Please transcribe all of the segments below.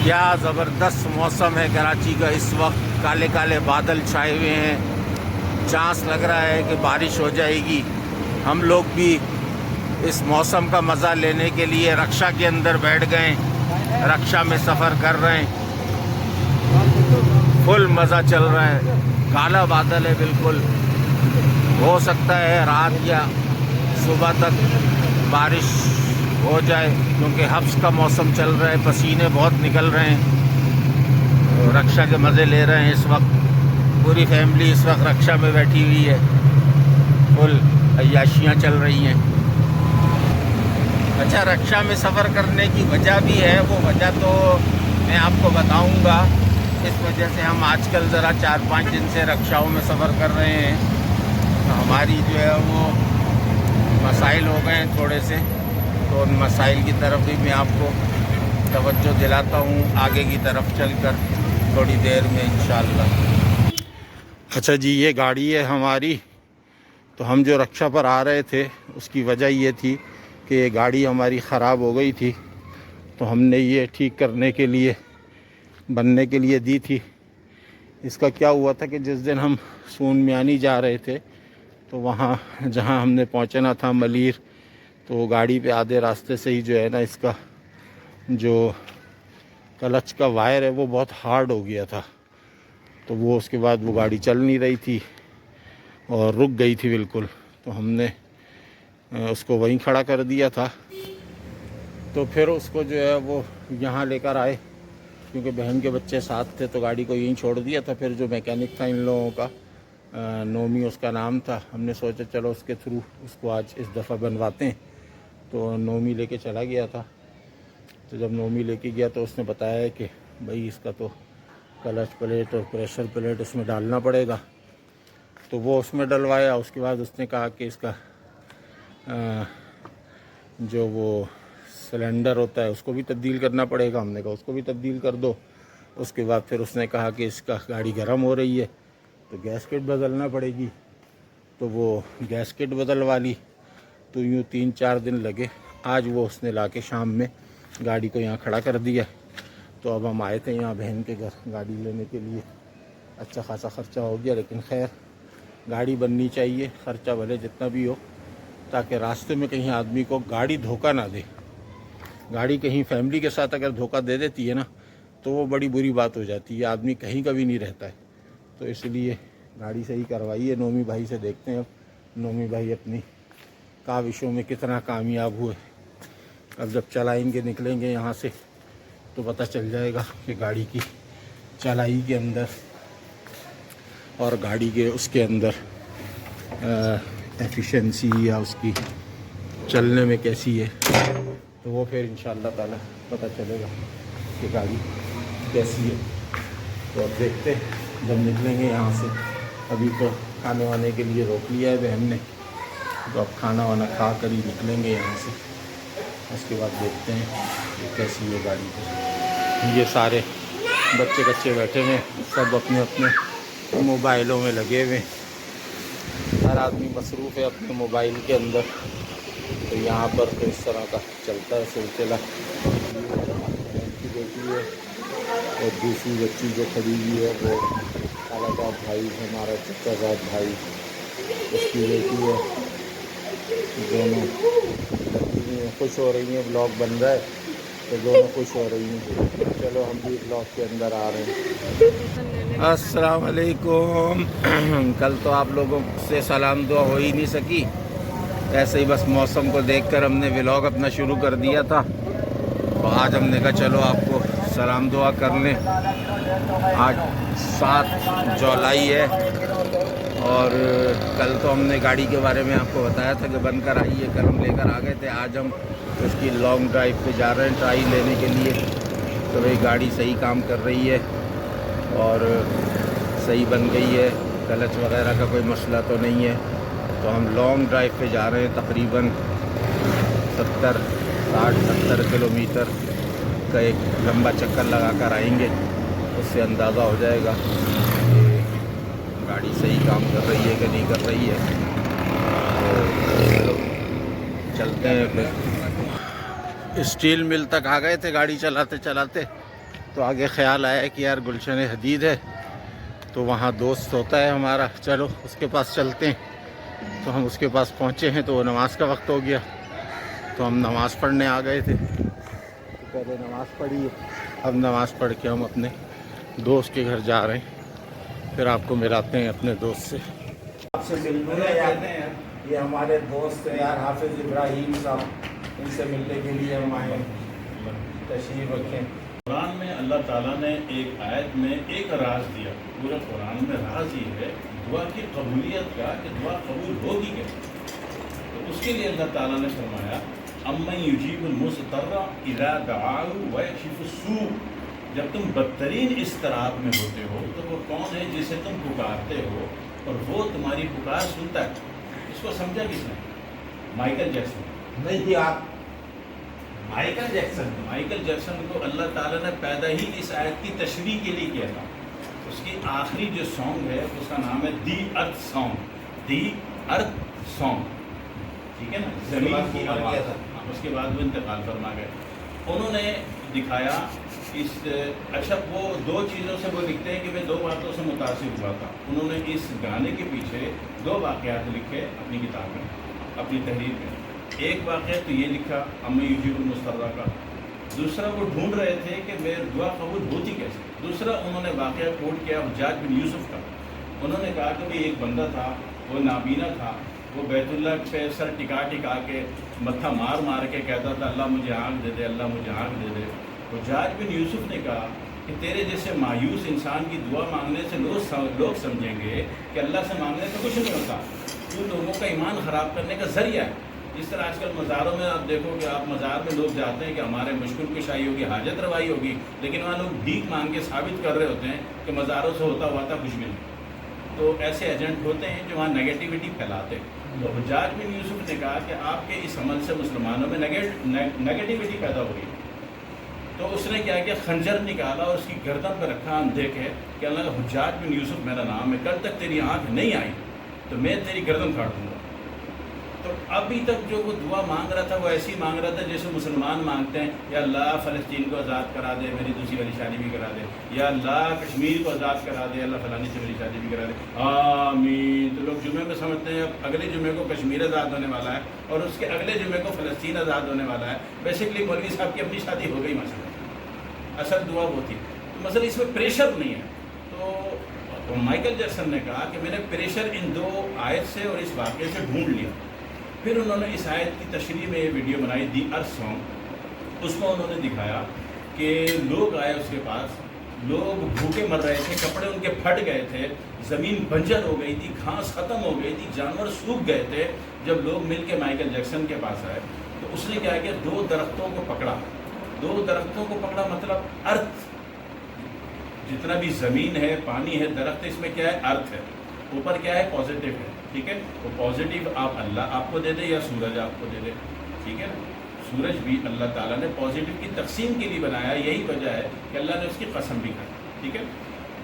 کیا زبردست موسم ہے کراچی کا اس وقت. کالے کالے بادل چھائے ہوئے ہیں. چانس لگ رہا ہے کہ بارش ہو جائے گی. ہم لوگ بھی اس موسم کا مزہ لینے کے لیے رکشا کے اندر بیٹھ گئے. رکشا میں سفر کر رہے ہیں. فل مزہ چل رہا ہے. کالا بادل ہے بالکل. ہو سکتا ہے رات یا صبح تک بارش ہو جائے کیونکہ حبس کا موسم چل رہا ہے. پسینے بہت نکل رہے ہیں. رکشا کے مزے لے رہے ہیں اس وقت. پوری فیملی اس وقت رکشا میں بیٹھی ہوئی ہے. فل عیاشیاں چل رہی ہیں. اچھا، رکشا میں سفر کرنے کی وجہ بھی ہے. وہ وجہ تو میں آپ کو بتاؤں گا. اس وجہ سے ہم آج کل ذرا 4-5 دن سے رکشاؤں میں سفر کر رہے ہیں. ہماری جو ہے وہ مسائل ہو گئے ہیں تھوڑے سے، تو ان مسائل کی طرف بھی میں آپ کو توجہ دلاتا ہوں آگے کی طرف چل کر تھوڑی دیر میں انشاءاللہ. اچھا جی، یہ گاڑی ہے ہماری. تو ہم جو رکشا پر آ رہے تھے اس کی وجہ یہ تھی کہ یہ گاڑی ہماری خراب ہو گئی تھی، تو ہم نے یہ ٹھیک کرنے کے لیے بننے کے لیے دی تھی. اس کا کیا ہوا تھا کہ جس دن ہم سون میانی جا رہے تھے تو وہاں جہاں ہم نے پہنچنا تھا ملیر، تو گاڑی پہ آدھے راستے سے ہی جو ہے نا اس کا جو کلچ کا وائر ہے وہ بہت ہارڈ ہو گیا تھا. تو وہ اس کے بعد وہ گاڑی چل نہیں رہی تھی اور رک گئی تھی بالکل. تو ہم نے اس کو وہیں کھڑا کر دیا تھا. تو پھر اس کو جو ہے وہ یہاں لے کر آئے کیونکہ بہن کے بچے ساتھ تھے، تو گاڑی کو یہیں چھوڑ دیا تھا. پھر جو میکینک تھا ان لوگوں کا، نومی اس کا نام تھا، ہم نے سوچا چلو اس کے تھرو اس کو آج اس دفعہ بنواتے ہیں. تو نومی لے کے چلا گیا تھا. تو جب نومی لے کے گیا تو اس نے بتایا کہ بھائی اس کا تو کلچ پلیٹ اور پریشر پلیٹ اس میں ڈالنا پڑے گا. تو وہ اس میں ڈلوایا. اس کے بعد اس نے کہا کہ اس کا جو وہ سلنڈر ہوتا ہے اس کو بھی تبدیل کرنا پڑے گا. ہم نے کہا اس کو بھی تبدیل کر دو. اس کے بعد پھر اس نے کہا کہ اس کا گاڑی گرم ہو رہی ہے تو گیس کٹ بدلنا پڑے گی. تو وہ گیس کٹ بدلوا لی. تو یوں 3-4 دن لگے. آج وہ اس نے لا کے شام میں گاڑی کو یہاں کھڑا کر دیا. تو اب ہم آئے تھے یہاں بہن کے گھر گاڑی لینے کے لیے. اچھا خاصا خرچہ ہو گیا، لیکن خیر گاڑی بننی چاہیے، خرچہ بھلے جتنا بھی ہو، تاکہ راستے میں کہیں آدمی کو گاڑی دھوکہ نہ دے. گاڑی کہیں فیملی کے ساتھ اگر دھوکہ دے دیتی ہے نا تو وہ بڑی بری بات ہو جاتی ہے. آدمی کہیں کا بھی نہیں رہتا ہے. تو اس لیے گاڑی صحیح کروائی ہے. نومی بھائی سے دیکھتے ہیں اب نومی بھائی اپنی کاوشوں میں کتنا کامیاب ہوئے. اب جب چلائیں گے، نکلیں گے یہاں سے، تو پتہ چل جائے گا کہ گاڑی کی چلائی کے اندر اور گاڑی کے اس کے اندر ایفیشنسی یا اس کی چلنے میں کیسی ہے. تو وہ پھر انشاءاللہ تعالی پتہ چلے گا کہ گاڑی کیسی ہے. تو اب دیکھتے جب نکلیں گے یہاں سے. ابھی تو کھانے وانے کے لیے روک لیا ہے بہن نے، تو اب کھانا وانا کھا کر ہی نکلیں گے یہاں سے. اس کے بعد دیکھتے ہیں کہ کیسی ہے گاڑی. یہ سارے بچے کچے بیٹھے ہیں، سب اپنے اپنے موبائلوں میں لگے ہوئے. ہر آدمی مصروف ہے اپنے موبائل کے اندر. تو یہاں پر تو اس طرح کا چلتا ہے سلسلہ. کی بیٹی ہے اور دوسری بچی جو کھڑی ہوئی ہے وہ خالہ زاد بھائی، ہمارا چچا زاد بھائی، اس کی بیٹی ہے. دونوں خوش ہو رہی ہیں. بلاگ بن رہا ہے تو دونوں خوش ہو رہی ہیں. چلو ہم بھی بلاگ کے اندر آ رہے ہیں. السلام علیکم. کل تو آپ لوگوں سے سلام دعا ہو ہی نہیں سکی. ایسے ہی بس موسم کو دیکھ کر ہم نے ولاگ اپنا شروع کر دیا تھا. تو آج ہم نے کہا چلو آپ کو سلام دعا کر لیں. آج 7 جولائی ہے اور کل تو ہم نے گاڑی کے بارے میں آپ کو بتایا تھا کہ بن کر آئی ہے. کل ہم لے کر آ گئے تھے. آج ہم اس کی لانگ ڈرائیو پہ جا رہے ہیں ٹرائی لینے کے لیے. تو بھائی گاڑی صحیح کام کر رہی ہے اور صحیح بن گئی ہے. کلچ وغیرہ کا کوئی مسئلہ تو نہیں ہے. تو ہم لانگ ڈرائیو پہ جا رہے ہیں. تقریباً 60-70 کلومیٹر کا ایک لمبا چکر لگا کر آئیں گے. اس سے اندازہ ہو جائے گا کہ گاڑی صحیح کام کر رہی ہے کہ نہیں کر رہی ہے. تو چلتے ہیں. پھر اسٹیل مل تک آ گئے تھے گاڑی چلاتے چلاتے. تو آگے خیال آیا کہ یار گلشن حدید ہے تو وہاں دوست ہوتا ہے ہمارا، چلو اس کے پاس چلتے ہیں۔ تو ہم اس کے پاس پہنچے ہیں تو نماز کا وقت ہو گیا، تو ہم نماز پڑھنے آ گئے تھے۔ تو پہلے نماز پڑھی ہے، اب نماز پڑھ کے ہم اپنے دوست کے گھر جا رہے ہیں، پھر آپ کو ملاتے ہیں اپنے دوست سے۔ آپ سے ملنے یہ ہمارے دوست ہیں یار، حافظ ابراہیم صاحب، ان سے ملنے کے لیے ہم آئے ہیں، تشریف رکھیں۔ قرآن میں اللہ تعالیٰ نے ایک آیت میں ایک راز دیا، پورے قرآن میں راز یہ ہے دعا کی قبولیت کا کہ دعا قبول ہوگی کیسے۔ تو اس کے لیے اللہ تعالیٰ نے فرمایا امن یجیب المضطر اذا دعاہ ویکشف السوء، جب تم بدترین اضطراب میں ہوتے ہو تو وہ کون ہے جسے تم پکارتے ہو اور وہ تمہاری پکار سنتا ہے۔ اس کو سمجھا کس نے؟ Michael Jackson. نہیں جی، آپ مائیکل جیکسن کو اللہ تعالیٰ نے پیدا ہی اس آیت کی تشریح کے لیے کیا تھا۔ اس کی آخری جو سانگ ہے اس کا نام ہے دی ارتھ سانگ، دی ارتھ سانگ، ٹھیک ہے نا، زمین کی آواز۔ اس کے بعد وہ انتقال فرما گئے۔ انہوں نے دکھایا اچھا وہ دو چیزوں سے وہ لکھتے ہیں کہ میں دو باتوں سے متاثر ہوا تھا۔ انہوں نے اس گانے کے پیچھے دو واقعات لکھے اپنی کتاب میں، اپنی تحریر میں۔ ایک واقعہ تو یہ لکھا امی یجیب المضطر کا، دوسرا وہ ڈھونڈ رہے تھے کہ میری دعا قبول ہوتی کیسے۔ دوسرا انہوں نے واقعہ کوٹ کیا حجاج بن یوسف کا۔ انہوں نے کہا کہ ایک بندہ تھا، وہ نابینا تھا، وہ بیت اللہ پہ سر ٹکا ٹکا کے متھا مار مار کے کہتا تھا اللہ مجھے آنکھ دے دے، اللہ مجھے آنکھ دے دے۔ حجاج بن یوسف نے کہا کہ تیرے جیسے مایوس انسان کی دعا مانگنے سے لوگ سمجھیں گے کہ اللہ سے مانگنے سے کچھ نہیں ہوتا، تو لوگوں کا ایمان خراب کرنے کا ذریعہ ہے۔ جس طرح آج کل مزاروں میں آپ دیکھو کہ آپ مزار میں لوگ جاتے ہیں کہ ہمارے مشکل کشائی ہوگی، حاجت روائی ہوگی، لیکن وہاں لوگ بھیک مانگ کے ثابت کر رہے ہوتے ہیں کہ مزاروں سے ہوتا ہوا تھا کچھ بھی نہیں۔ تو ایسے ایجنٹ ہوتے ہیں جو وہاں نگیٹیوٹی پھیلاتے ہیں۔ تو حجاج بن یوسف نے کہا کہ آپ کے اس عمل سے مسلمانوں میں نگیٹیوٹی پیدا ہو گئی۔ تو اس نے کیا کیا، خنجر نکالا اور اس کی گردن پہ رکھا اندھے کے کہ اللہ کا حجاج بن یوسف میرا نام ہے، کل تک تیری آنکھ نہیں آئی تو میں تیری گردن کاٹ دوں گا۔ تو ابھی تک جو وہ دعا مانگ رہا تھا وہ ایسی مانگ رہا تھا جیسے مسلمان مانگتے ہیں، یا اللہ فلسطین کو آزاد کرا دے، میری دوسری والی شادی بھی کرا دے، یا اللہ کشمیر کو آزاد کرا دے، اللہ فلانی سے میری شادی بھی کرا دے، آمین۔ تو لوگ جمعے میں سمجھتے ہیں اگلے جمعے کو کشمیر آزاد ہونے والا ہے اور اس کے اگلے جمعے کو فلسطین آزاد ہونے والا ہے۔ بیسکلی مولوی صاحب کی اپنی شادی ہو گئی مثلا، اصل دعا وہ تھی۔ تو مثلا اس میں پریشر نہیں ہے۔ تو مائیکل جیکسن نے کہا کہ میں نے پریشر ان دو آیت سے اور اس واقعے سے ڈھونڈ لیا۔ پھر انہوں نے اس آیت کی تشریح میں یہ ویڈیو بنائی دی ارتھ سانگ۔ اس میں انہوں نے دکھایا کہ لوگ آئے اس کے پاس، لوگ بھوکے مر رہے تھے، کپڑے ان کے پھٹ گئے تھے، زمین بنجر ہو گئی تھی، گھاس ختم ہو گئی تھی، جانور سوکھ گئے تھے۔ جب لوگ مل کے مائیکل جیکسن کے پاس آئے تو اس نے کیا کیا، دو درختوں کو پکڑا۔ دو درختوں کو پکڑا مطلب ارتھ، جتنا بھی زمین ہے، پانی ہے، درخت، اس میں کیا ہے، ارتھ ہے۔ اوپر کیا ہے، پازیٹیو ہے، ٹھیک ہے۔ وہ پازیٹیو آپ اللہ آپ کو دے دے یا سورج آپ کو دے دے، ٹھیک ہے نا۔ سورج بھی اللہ تعالیٰ نے پازیٹیو کی تقسیم کے لیے بنایا، یہی وجہ ہے کہ اللہ نے اس کی قسم بھی کھائی، ٹھیک ہے۔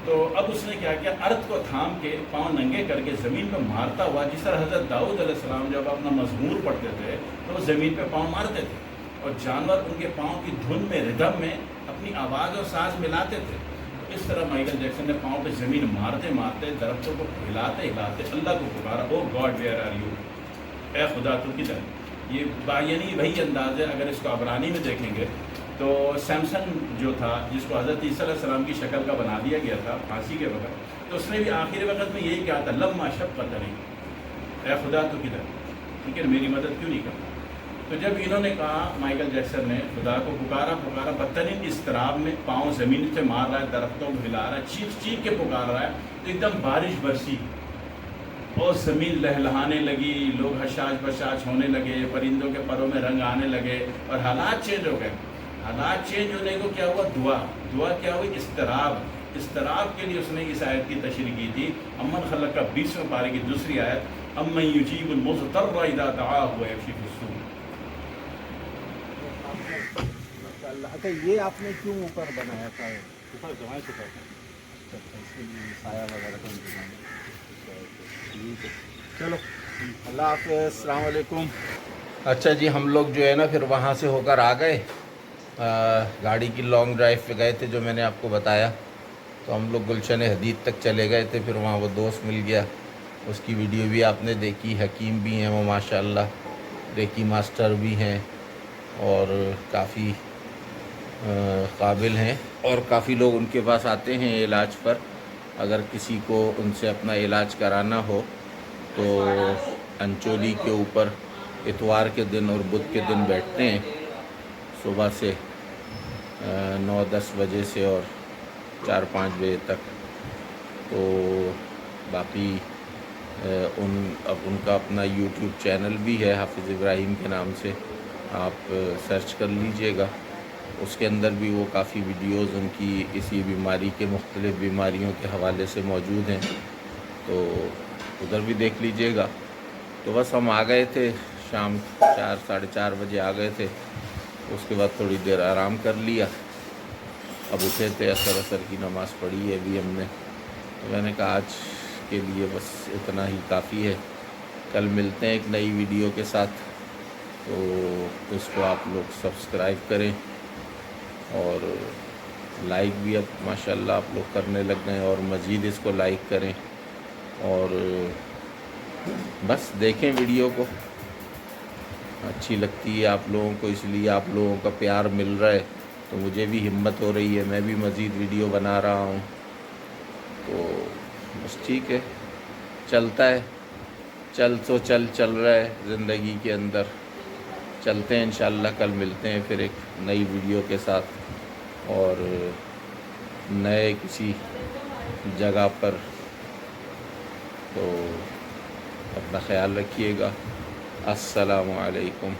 تو اب اس نے کیا کیا، ارتھ کو تھام کے پاؤں ننگے کر کے زمین پہ مارتا ہوا، جس طرح حضرت داؤد علیہ السلام جب اپنا مزمور پڑھتے تھے تو وہ زمین پہ پاؤں مارتے تھے اور جانور ان کے پاؤں کی دھن میں، ردم میں اپنی آواز اور سانس ملاتے تھے۔ اس طرح مائیکل جیکسن نے پاؤں پہ زمین مارتے مارتے، درختوں کو ہلاتے ہلاتے اللہ کو پکارا، او گاڈ ویئر آر یو، اے خدا تو کدھر۔ یہ یعنی وہی انداز ہے۔ اگر اس کو عبرانی میں دیکھیں گے تو سیمسن جو تھا، جس کو حضرت عیسیٰ علیہ السلام کی شکل کا بنا دیا گیا تھا پھانسی کے وقت، تو اس نے بھی آخری وقت میں یہی کہا تھا، لما شفقت نہیں، اے خدا تو کدھر، ٹھیک ہے، میری مدد کیوں نہیں کرتا۔ تو جب انہوں نے کہا، مائیکل جیکسن نے خدا کو پکارا بدترین اضطراب میں، پاؤں زمین سے مار رہا ہے، درختوں کو ہلا رہا ہے، چیخ چیخ کے پکار رہا ہے، تو ایک دم بارش برسی اور زمین لہلہانے لگی، لوگ حشاش بشاش ہونے لگے، پرندوں کے پروں میں رنگ آنے لگے اور حالات چینج ہو گئے۔ حالات چینج ہونے کو کیا ہوا، دعا کیا ہوئی، اضطراب کے لیے اس نے اس آیت کی تشریح کی تھی۔ امن خلق کا 20ویں پارے کی دوسری آیت، امن یجیب المضطر اذا دعاہ ویکشف السوء۔ اچھا، یہ آپ نے کیوں اوپر بنایا تھا؟ اوپر جمائے سے سایہ وغیرہ کا انتظام۔ چلو، اللہ حافظ، السلام علیکم۔ اچھا جی، ہم لوگ جو ہے نا پھر وہاں سے ہو کر آ گئے گاڑی کی لانگ ڈرائیو پہ گئے تھے جو میں نے آپ کو بتایا، تو ہم لوگ گلشن حدید تک چلے گئے تھے، پھر وہاں وہ دوست مل گیا، اس کی ویڈیو بھی آپ نے دیکھی۔ حکیم بھی ہیں وہ ماشاءاللہ، ریکی ماسٹر بھی ہیں اور کافی قابل ہیں، اور کافی لوگ ان کے پاس آتے ہیں علاج پر۔ اگر کسی کو ان سے اپنا علاج کرانا ہو تو انچولی کے اوپر اتوار کے دن اور بدھ کے دن بیٹھتے ہیں، صبح سے 9-10 بجے سے اور 4-5 بجے تک۔ تو باقی ان کا اپنا یوٹیوب چینل بھی ہے حافظ ابراہیم کے نام سے، آپ سرچ کر لیجئے گا، اس کے اندر بھی وہ کافی ویڈیوز ان کی اسی بیماری کے مختلف بیماریوں کے حوالے سے موجود ہیں، تو ادھر بھی دیکھ لیجئے گا۔ تو بس ہم آ گئے تھے شام 4-4:30 بجے آ گئے تھے، اس کے بعد تھوڑی دیر آرام کر لیا، اب اٹھے تھے، عصر کی نماز پڑھی ہے ابھی ہم نے، تو میں نے کہا آج کے لیے بس اتنا ہی کافی ہے، کل ملتے ہیں ایک نئی ویڈیو کے ساتھ، تو اس کو آپ لوگ سبسکرائب کریں اور لائک بھی اب ماشاءاللہ آپ لوگ کرنے لگ گئے ہیں، اور مزید اس کو لائک کریں، اور بس دیکھیں ویڈیو کو، اچھی لگتی ہے آپ لوگوں کو، اس لیے آپ لوگوں کا پیار مل رہا ہے تو مجھے بھی ہمت ہو رہی ہے، میں بھی مزید ویڈیو بنا رہا ہوں، تو بس ٹھیک ہے، چلتا ہے، چل رہا ہے زندگی کے اندر، چلتے ہیں انشاءاللہ، کل ملتے ہیں پھر ایک نئی ویڈیو کے ساتھ اور نئے کسی جگہ پر، تو اپنا خیال رکھیے گا۔ السلام علیکم۔